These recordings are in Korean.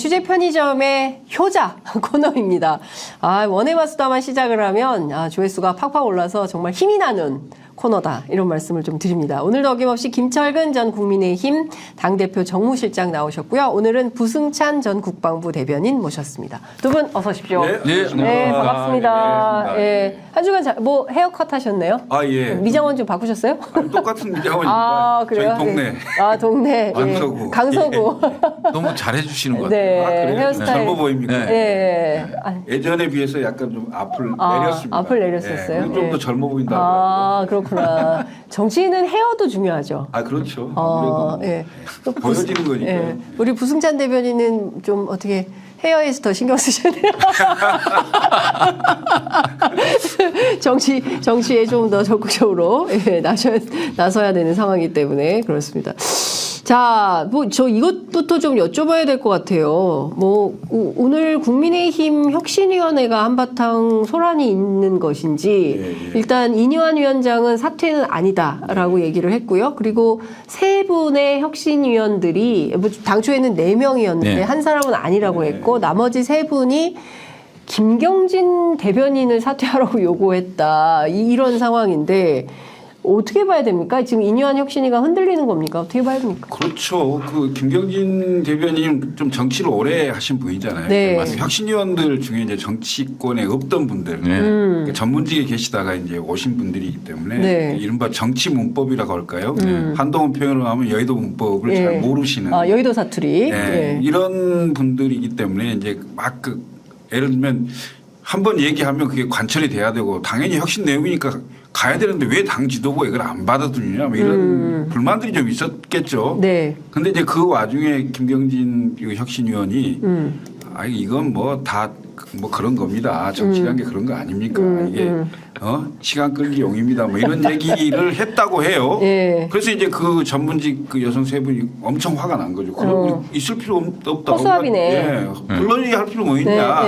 취재 편의점의 효자 코너입니다. 원에만 수다만 시작을 하면 조회수가 팍팍 올라서 정말 힘이 나는 코너다, 이런 말씀을 좀 드립니다. 오늘도 어김없이 김철근 전 국민의힘 당대표 정무실장 나오셨고요. 오늘은 부승찬 전 국방부 대변인 모셨습니다. 두 분 어서 오십시오. 네, 반갑습니다. 예, 한 주간 헤어컷 하셨네요? 예. 미장원 좀 바꾸셨어요? 똑같은 미장원입니다. 그래요? 저희 동네. 동네. 강서구. 강서구. 너무 잘해주시는 것 같아요. 네, 그래요? 헤어스타일. 젊어 보입니까? 네. 예전에 비해서 약간 좀 앞을 내렸습니다. 앞을 내렸었어요? 좀 더 젊어 보인다. 그렇구나. 정치인은 헤어도 중요하죠. 그렇죠. 예. 또 보여지는 거니까. 예. 우리 부승찬 대변인은 좀 어떻게 헤어에서 더 신경 쓰시네요. 정치에 좀 더 적극적으로 나서야 되는 상황이기 때문에 그렇습니다. 자, 저 이것부터 좀 여쭤봐야 될 것 같아요. 오늘 국민의힘 혁신위원회가 한바탕 소란이 있는 것인지, 일단 이뇨한 위원장은 사퇴는 아니다라고 얘기를 했고요. 그리고 세 분의 혁신위원들이, 당초에는 4명이었는데, 한 사람은 아니라고 했고, 나머지 세 분이 김경진 대변인을 사퇴하라고 요구했다. 이런 상황인데, 어떻게 봐야 됩니까? 지금 이뇨한 혁신위가 흔들리는 겁니까? 어떻게 봐야 됩니까? 그렇죠. 김경진 대변인 좀 정치를 오래 하신 분이잖아요. 네. 혁신위원들 중에 이제 정치권에 없던 분들, 그러니까 전문직에 계시다가 이제 오신 분들이기 때문에 이른바 정치 문법이라고 할까요? 한동훈 표현으로 하면 여의도 문법을 잘 모르시는. 여의도 사투리. 이런 분들이기 때문에 이제 예를 들면 한번 얘기하면 그게 관철이 돼야 되고 당연히 혁신 내용이니까 가야 되는데 왜 당 지도부가 이걸 안 받아주느냐 이런 불만들이 좀 있었겠죠. 네. 근데 이제 그 와중에 김경진 혁신위원이 이건 다 그런 겁니다. 정치라는 게 그런 거 아닙니까? 이게 시간 끌기 용입니다. 이런 얘기를 했다고 해요. 그래서 이제 그 전문직 여성 세 분이 엄청 화가 난 거죠. 그럼 있을 필요 없다. 허수아비네. 물론 할 필요 뭐 있냐.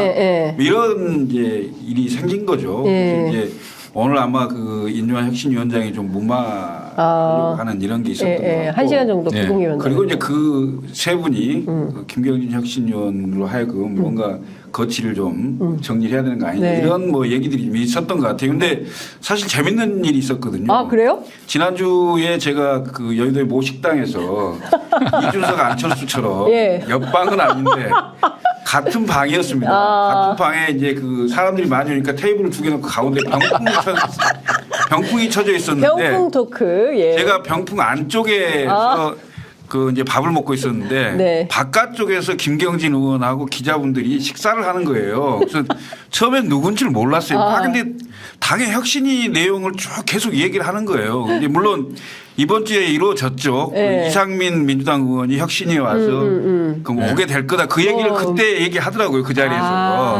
이런 이제 일이 생긴 거죠. 그래서 이제 오늘 아마 이뇨한 혁신위원장이 좀 무마하려고 하는 이런 게 있었던 것 같고. 1시간 정도 비공개위원장. 그리고 이제 그 세 분이 김경진 혁신위원으로 하여금 뭔가 거취를 좀 정리를 해야 되는 거 아니냐 이런 얘기들이 좀 있었던 것 같아요. 근데 사실 재밌는 일이 있었거든요. 그래요? 지난주에 제가 여의도의 모 식당에서 이준석 안철수처럼 옆방은 아닌데 같은 방이었습니다. 같은 방에 이제 사람들이 많이 오니까 테이블을 2개 놓고 가운데 병풍이 쳐져 있었는데 병풍 토크. 제가 병풍 안쪽에서 이제 밥을 먹고 있었는데 바깥쪽에서 김경진 의원하고 기자분들이 식사를 하는 거예요. 그래서 처음엔 누군지를 몰랐어요. 근데 당의 혁신이 내용을 쭉 계속 얘기를 하는 거예요. 근데 물론 이번 주에 이루어졌죠. 이상민 민주당 의원이 혁신위에 와서 오게 될 거다. 그 얘기를 그때 얘기하더라고요. 그 자리에서.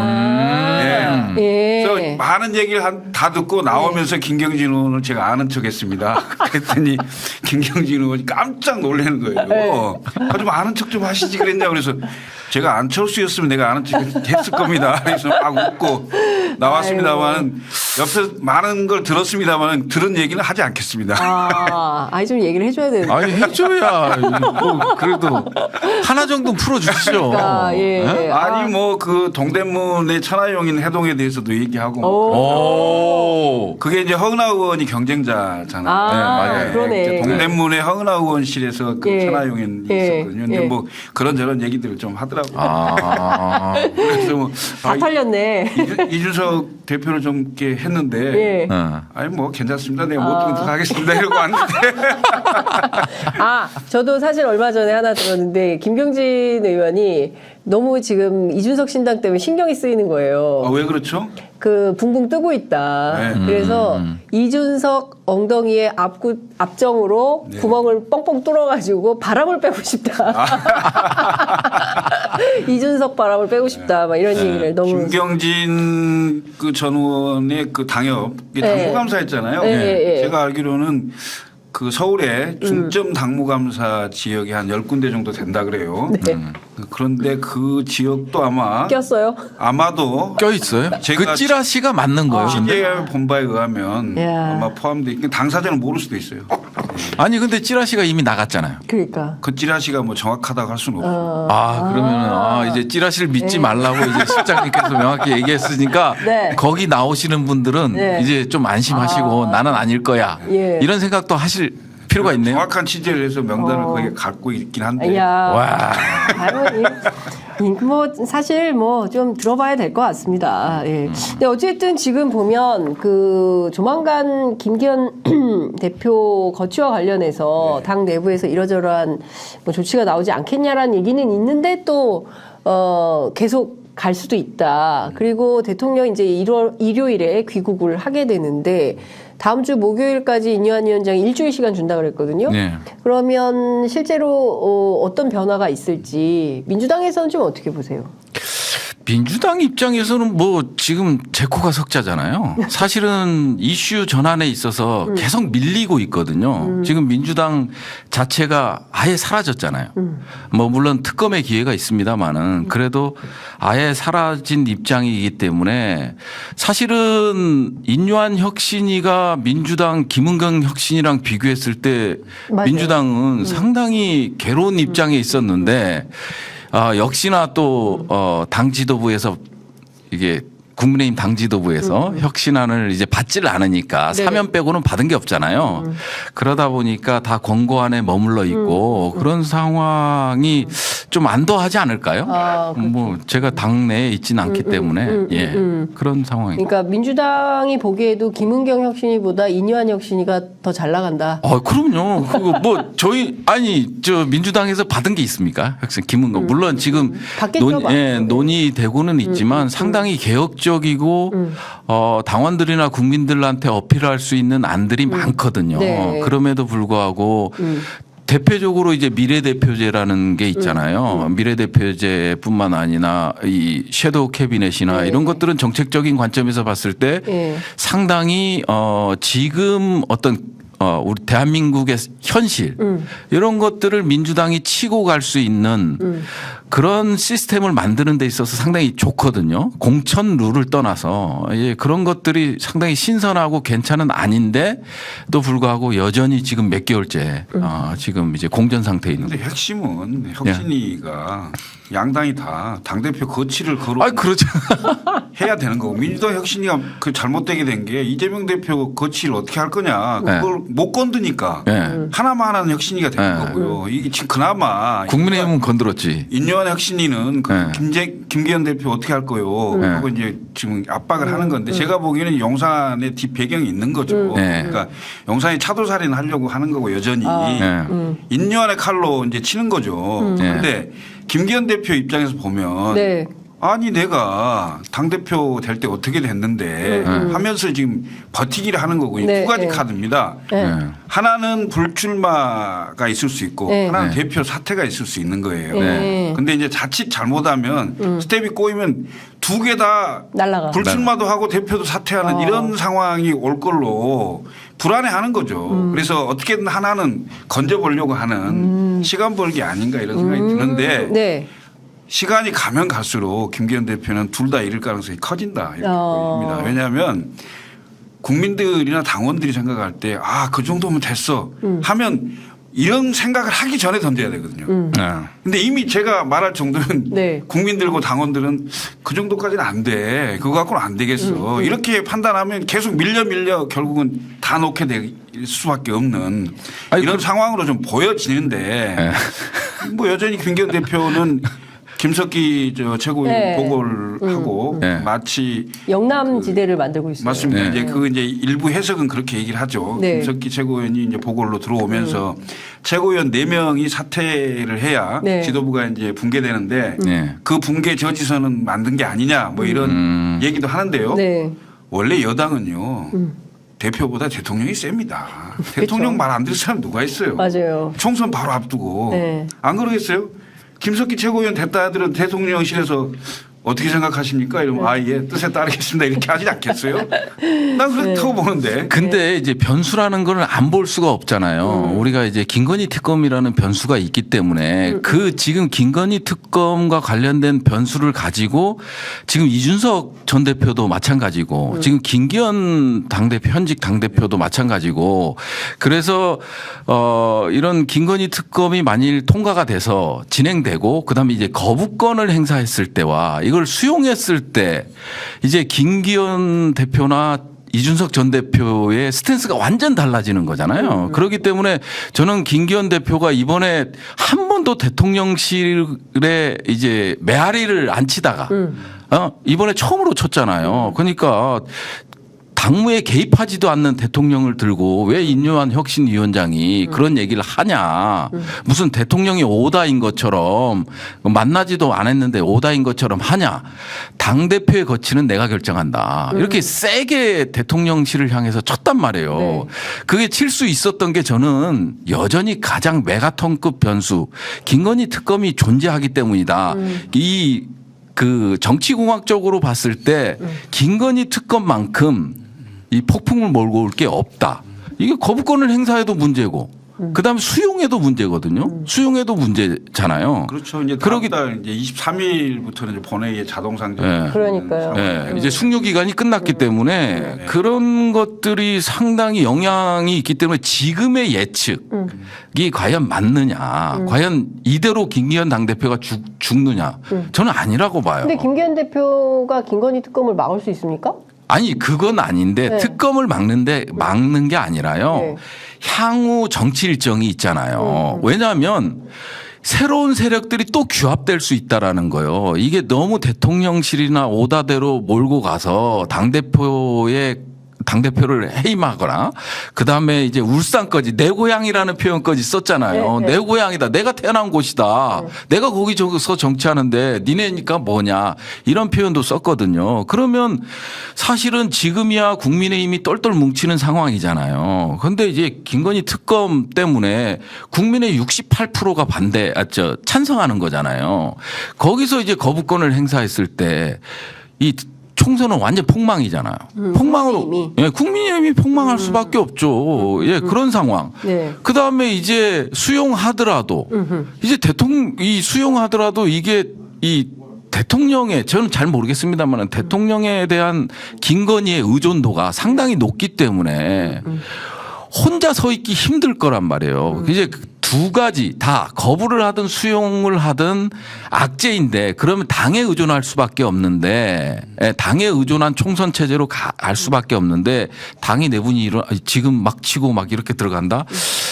그래서 많은 얘기를 다 듣고 나오면서 김경진 의원을 제가 아는 척했습니다. 그랬더니 김경진 의원이 깜짝 놀라는 거예요. 좀 아는 척 좀 하시지 그랬냐고. 그래서 제가 안철수였으면 내가 아는 척 했을 겁니다. 그래서 막 웃고 나왔습니다만 옆에서 많은 걸 들었습니다만 들은 얘기는 하지 않겠습니다. 좀 얘기를 해줘야 되는데. 해줘야 그래도 하나 정도 풀어주시죠. 아니 동대문의 천하용인 해동에 대해서도 얘기하고 그게 이제 허은하 의원이 경쟁자잖아요. 맞아요. 그러네. 동대문의 허은하 의원실에서 천하용인이 있었거든요. 근데 그런저런 얘기들을 좀 하더라고요. 그래서 다 털렸네. 이준석 대표를 좀 이렇게 했는데 괜찮습니다. 내가 못 하겠습니다. 이러고 왔는데. 저도 사실 얼마 전에 하나 들었는데 김경진 의원이 너무 지금 이준석 신당 때문에 신경이 쓰이는 거예요. 왜 그렇죠? 붕붕 뜨고 있다. 그래서 이준석 엉덩이의 앞정으로 구멍을 뻥뻥 뚫어가지고 바람을 빼고 싶다. 이준석 바람을 빼고 싶다. 이런 얘기를 너무. 김경진 전 의원의 당협 당무감사했잖아요. 제가 알기로는 서울에 중점 당무감사 지역이 한 10군데 정도 된다 그래요. 그런데 그 지역도 아마 꼈어요? 아마도 껴 있어요. 그 찌라시가 맞는 거예요. 취재 본 바에 의하면 아마 포함돼 있고 당사자는 모를 수도 있어요. 아니 근데 찌라시가 이미 나갔잖아요. 그러니까. 그 찌라시가 뭐 정확하다고 할 수는 없어요. 그러면 이제 찌라시를 믿지 말라고 이제 실장님께서 명확히 얘기했으니까 네. 거기 나오시는 분들은 네. 이제 좀 안심하시고 나는 아닐 거야. 예. 이런 생각도 하실 필요가 있네요. 정확한 취재를 해서 명단을 거기에 갖고 있긴 한데. 야. 와. 뭐 사실 뭐 좀 들어봐야 될 것 같습니다. 예. 근데 어쨌든 지금 보면 그 조만간 김기현 대표 거취와 관련해서 당 내부에서 이러저러한 뭐 조치가 나오지 않겠냐라는 얘기는 있는데 또 계속 갈 수도 있다. 그리고 대통령 이제 일요일에 귀국을 하게 되는데 다음 주 목요일까지 인유한 위원장이 일주일 시간 준다 그랬거든요. 네. 그러면 실제로 어떤 변화가 있을지 민주당에서는 좀 어떻게 보세요? 민주당 입장에서는 뭐 지금 제코가 석자잖아요. 사실은 이슈 전환에 있어서 계속 밀리고 있거든요. 지금 민주당 자체가 아예 사라졌잖아요. 뭐 물론 특검의 기회가 있습니다만은 그래도 아예 사라진 입장이기 때문에 사실은 인유한 혁신이가 민주당 김은경 혁신이랑 비교했을 때 맞아요. 민주당은 상당히 괴로운 입장에 있었는데 역시나 또 당 지도부에서 이게 국민의힘 당 지도부에서 혁신안을 이제 받지를 않으니까 네. 사면 빼고는 받은 게 없잖아요. 그러다 보니까 다 권고안에 머물러 있고 그런 상황이 좀 안도하지 않을까요? 그렇죠. 뭐 제가 당내에 있지는 않기 때문에 예 그런 상황입니다. 그러니까 민주당이 보기에도 김은경 혁신이보다 인유한 혁신이가 더 잘 나간다. 그럼요. 그거 뭐 저희 저 민주당에서 받은 게 있습니까? 혁신 김은경 물론 지금 받겠죠, 논의되고는 있지만 상당히 개혁적이고 당원들이나 국민들한테 어필할 수 있는 안들이 많거든요. 네. 그럼에도 불구하고 대표적으로 이제 미래대표제라는 게 있잖아요. 미래대표제뿐만 아니라 이 섀도우 캐비넷이나 네. 이런 것들은 정책적인 관점에서 봤을 때 네. 상당히 지금 어떤 우리 대한민국의 현실 이런 것들을 민주당이 치고 갈 수 있는 그런 시스템을 만드는 데 있어서 상당히 좋거든요. 공천 룰을 떠나서 그런 것들이 상당히 신선하고 괜찮은 안인데 또 불구하고 여전히 지금 몇 개월째 지금 이제 공전 상태에 있는 근데 핵심은 혁신이가 양당이 다 당대표 거취를 그렇죠. 해야 되는 거고 민주당 혁신이가 그 잘못되게 된 게 이재명 대표 거취를 어떻게 할 거냐 그걸 못 건드니까 하나만 하는 혁신이가 되는 거고요. 이게 지금 그나마 국민의힘은 건드렸지. 인유한 혁신이는 김기현 대표 어떻게 할 거요 하고 이제 지금 압박을 하는 건데 제가 보기에는 용산의 뒷 배경이 있는 거죠. 그러니까 용산이 차도살인 하려고 하는 거고 여전히 인유한의 칼로 이제 치는 거죠. 그런데 김기현 대표 입장에서 보면 아니 내가 당대표 될 때 어떻게 됐는데 하면서 지금 버티기를 하는 거고 두 가지 카드입니다. 하나는 불출마가 있을 수 있고 하나는 대표 사퇴가 있을 수 있는 거예요. 근데 이제 자칫 잘못하면 스텝이 꼬이면 두 개 다 불출마도 하고 대표도 사퇴하는 이런 상황이 올 걸로 불안해하는 거죠. 그래서 어떻게든 하나는 건져보려고 하는 시간 벌기 아닌가 이런 생각이 드는데 시간이 가면 갈수록 김기현 대표는 둘 다 잃을 가능성이 커진다 이렇게 보입니다. 왜냐하면 국민들이나 당원들이 생각할 때 그 정도면 됐어 하면 이런 생각을 하기 전에 던져야 되거든요. 근데 이미 제가 말할 정도는 국민들과 당원들은 그 정도까지는 안 돼. 그거 갖고는 안 되겠어. 이렇게 판단하면 계속 밀려 결국은 다 놓게 될 수밖에 없는 이런 상황으로 좀 보여지는데 뭐 여전히 김기현 대표는 김석기 최고위원 보고를 하고 마치 영남지대를 만들고 있어요. 맞습니다. 이제 일부 해석은 그렇게 얘기를 하죠. 김석기 최고위원이 이제 보고로 들어오면서 최고위원 4명이 사퇴를 해야 지도부가 이제 붕괴되는데 그 붕괴 저지선은 만든 게 아니냐 뭐 이런 얘기도 하는데요. 원래 여당은요. 대표보다 대통령이 셉니다. 대통령 말 안 들을 사람 누가 있어요. 맞아요. 총선 바로 앞두고 안 그러겠어요? 김석기 최고위원 됐다 하더라도 대통령실에서 어떻게 생각하십니까? 이러면 예, 뜻에 따르겠습니다. 이렇게 하지 않겠어요? 난 그렇다고 보는데. 근데 이제 변수라는 걸 안 볼 수가 없잖아요. 우리가 이제 김건희 특검이라는 변수가 있기 때문에 그 지금 김건희 특검과 관련된 변수를 가지고 지금 이준석 전 대표도 마찬가지고 지금 김기현 당대표 현직 당대표도 마찬가지고 그래서 이런 김건희 특검이 만일 통과가 돼서 진행되고 그다음에 이제 거부권을 행사했을 때와 이걸 수용했을 때 이제 김기현 대표나 이준석 전 대표의 스탠스가 완전 달라지는 거잖아요. 그렇기 때문에 저는 김기현 대표가 이번에 한 번도 대통령실에 이제 메아리를 안 치다가 이번에 처음으로 쳤잖아요. 그러니까 당무에 개입하지도 않는 대통령을 들고 왜 인요한 혁신위원장이 그런 얘기를 하냐. 무슨 대통령이 오다인 것처럼 만나지도 않았는데 오다인 것처럼 하냐. 당대표의 거치는 내가 결정한다. 이렇게 세게 대통령실을 향해서 쳤단 말이에요. 네. 그게 칠 수 있었던 게 저는 여전히 가장 메가톤급 변수 김건희 특검이 존재하기 때문이다. 그 정치공학적으로 봤을 때 김건희 특검만큼 이 폭풍을 몰고 올 게 없다. 이게 거부권을 행사해도 문제고 그다음에 수용해도 문제거든요. 수용해도 문제잖아요. 그렇죠. 이제 다음 달 이제 23일부터는 이제 본회의에 자동 상정. 네. 그러니까요. 네. 이제 숙려 기간이 끝났기 때문에 그런 것들이 상당히 영향이 있기 때문에 지금의 예측이 과연 맞느냐, 과연 이대로 김기현 당대표가 죽느냐, 저는 아니라고 봐요. 근데 김기현 대표가 김건희 특검을 막을 수 있습니까? 아니 그건 아닌데 네. 특검을 막는 게 아니라요. 네. 향후 정치 일정이 있잖아요. 왜냐하면 새로운 세력들이 또 규합될 수 있다라는 거예요. 이게 너무 대통령실이나 오다대로 몰고 가서 당대표를 해임하거나 그다음에 이제 울산까지 내 고향이라는 표현까지 썼잖아요. 네, 네. 내 고향이다. 내가 태어난 곳이다. 내가 거기서 정치하는데 니네니까 뭐냐. 이런 표현도 썼거든요. 그러면 사실은 지금이야 국민의힘이 똘똘 뭉치는 상황이잖아요. 그런데 이제 김건희 특검 때문에 국민의 68%가 찬성하는 거잖아요. 거기서 이제 거부권을 행사했을 때 이 총선은 완전 폭망이잖아요. 폭망으로. 예, 국민의힘이 폭망할 수밖에 없죠. 예, 그런 상황. 네. 그 다음에 이제 수용하더라도 이제 수용하더라도 이게 이 대통령의 저는 잘 모르겠습니다만 대통령에 대한 김건희의 의존도가 상당히 높기 때문에 혼자 서 있기 힘들 거란 말이에요. 이제 두 가지 다 거부를 하든 수용을 하든 악재인데 그러면 당에 의존할 수밖에 없는데 당에 의존한 총선 체제로 갈 수밖에 없는데 당이 내분이 지금 막 치고 막 이렇게 들어간다?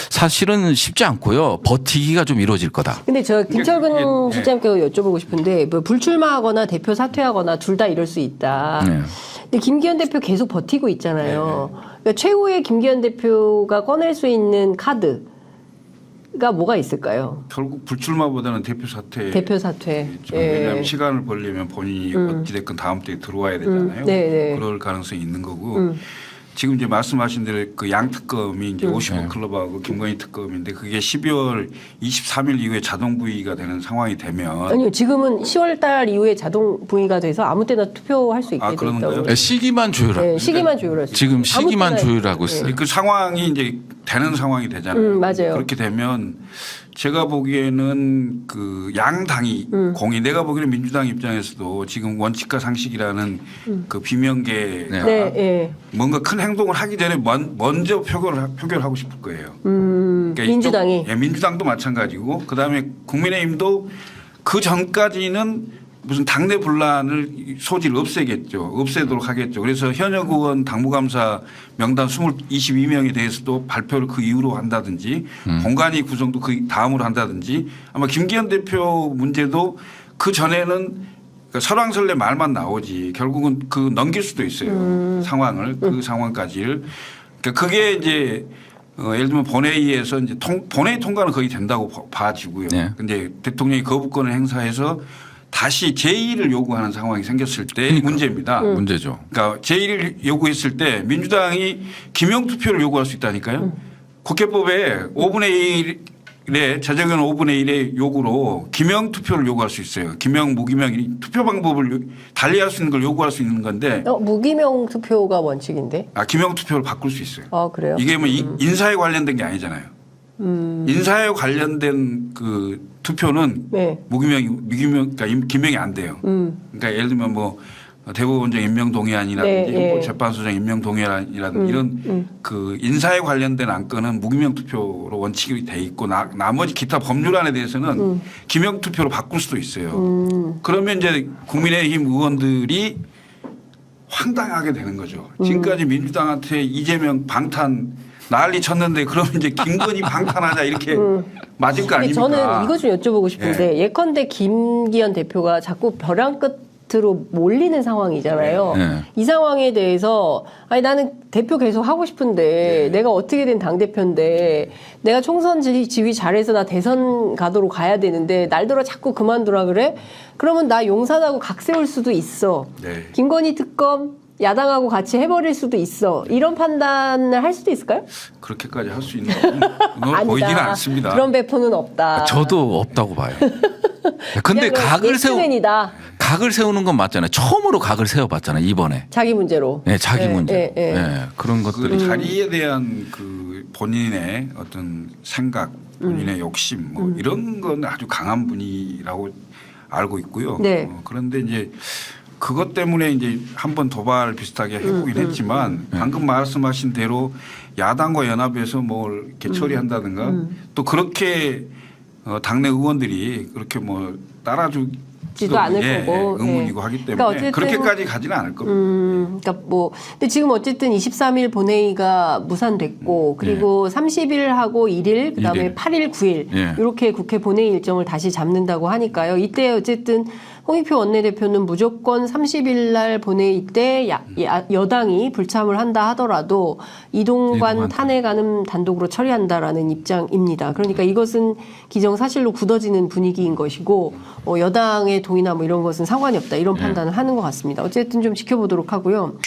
사실은 쉽지 않고요. 버티기가 좀 이루어질 거다. 근데 저 김철근 실장님께 여쭤보고 싶은데 뭐 불출마하거나 대표 사퇴하거나 둘 다 이럴 수 있다. 네. 근데 김기현 대표 계속 버티고 있잖아요. 그러니까 최후의 김기현 대표가 꺼낼 수 있는 카드가 뭐가 있을까요? 결국 불출마보다는 대표 사퇴. 대표 사퇴. 왜냐하면 시간을 벌려면 본인이 어찌됐건 다음 때에 들어와야 되잖아요. 네네. 그럴 가능성이 있는 거고. 지금 이제 말씀하신 대로 그 양 특검이 이제 55 클럽하고 김건희 특검인데 그게 12월 23일 이후에 자동 부의가 되는 상황이 되면 아니요, 지금은 10월 달 이후에 자동 부의가 돼서 아무 때나 투표할 수 있게 돼 그러는 있다고. 거예요? 시기만 조율하고 네, 시기만 조율할 수 지금 있어요. 시기만 아무 때나 조율하고 있어요. 그 상황이 이제 되는 상황이 되잖아요. 맞아요. 그렇게 되면 제가 보기에는 그 양당이 공이 내가 보기에는 민주당 입장에서도 지금 원칙과 상식이라는 그 비명계가 네, 예. 뭔가 큰 행동을 하기 전에 먼저 표결하고 싶을 거예요. 그러니까 민주당이. 예, 민주당도 마찬가지고 그다음에 국민의힘도 그 전까지는 무슨 당내 분란을 소지를 없애도록 하겠죠. 그래서 현역 의원 당무감사 명단 22명에 대해서도 발표를 그 이후로 한다든지 공관위 구성도 그 다음으로 한다든지 아마 김기현 대표 문제도 그 전에는 설왕설래 말만 나오지 결국은 그 넘길 수도 있어요. 상황을 그 상황까지를. 그러니까 그게 이제 예를 들면 본회의에서 이제 본회의 통과는 거의 된다고 봐지고요. 근데 대통령이 거부권을 행사해서 다시 제2를 요구하는 상황이 생겼을 때 문제입니다. 문제죠. 그러니까 제2를 요구했을 때 민주당이 기명 투표를 요구할 수 있다니까요. 국회법에 5분의 재정의원 5분의 1의 요구로 기명 투표를 요구할 수 있어요. 기명, 무기명 투표 방법을 달리할 수 있는 걸 요구할 수 있는 건데. 무기명 투표가 원칙인데? 기명 투표를 바꿀 수 있어요. 그래요? 이게 뭐 인사에 관련된 게 아니잖아요. 인사에 관련된 그 투표는 네. 그러니까 기명이 안 돼요. 그러니까 예를 들면 뭐 대법원장 임명 동의안이라든지 네, 헌법재판소장 임명 동의안이라든지 이런 그 인사에 관련된 안건은 무기명 투표로 원칙이 돼 있고 나머지 기타 법률안에 대해서는 기명 투표로 바꿀 수도 있어요. 그러면 이제 국민의힘 의원들이 황당하게 되는 거죠. 지금까지 민주당한테 이재명 방탄 난리 쳤는데 그러면 이제 김건희 방탄하자 이렇게 맞을 거 아닙니까? 저는 이거 좀 여쭤보고 싶은데 예컨대 김기현 대표가 자꾸 벼랑 끝으로 몰리는 상황이잖아요. 네. 이 상황에 대해서 아니 나는 대표 계속 하고 싶은데 내가 어떻게 된 당대표인데 내가 총선 지휘 잘해서 나 대선 가도록 가야 되는데 날들어 자꾸 그만두라 그래? 그러면 나 용산하고 각 세울 수도 있어. 네. 김건희 특검 야당하고 같이 해버릴 수도 있어. 이런 판단을 할 수도 있을까요? 그렇게까지 할 수 있는 건 보이지는 않습니다. 그런 배포는 없다. 저도 없다고 봐요. 근데 각을 세우는 건 맞잖아요. 처음으로 각을 세워봤잖아요. 이번에. 자기 문제로. 네, 자기 문제. 그런 것들이. 그 자리에 대한 그 본인의 어떤 생각, 본인의 욕심 뭐 이런 건 아주 강한 분이라고 알고 있고요. 네. 그런데 이제 그것 때문에 이제 한번 도발 비슷하게 해보긴 했지만 방금 말씀하신 대로 야당과 연합해서 뭘 이렇게 처리한다든가 또 그렇게 당내 의원들이 그렇게 뭐 따라주지도 않을 거고 의문이고 하기 때문에 그러니까 그렇게까지 가지는 않을 겁니다. 그러니까 뭐 근데 지금 어쨌든 23일 본회의가 무산됐고 그리고 30일하고 1일 그다음에 8일 9일 이렇게 국회 본회의 일정을 다시 잡는다고 하니까요. 이때 어쨌든 홍익표 원내대표는 무조건 30일 날 본회의 때 여당이 불참을 한다 하더라도 이동관 탄핵안은 단독으로 처리한다라는 입장입니다. 그러니까 이것은 기정사실로 굳어지는 분위기인 것이고 여당의 동의나 뭐 이런 것은 상관이 없다 이런 판단을 하는 것 같습니다. 어쨌든 좀 지켜보도록 하고요.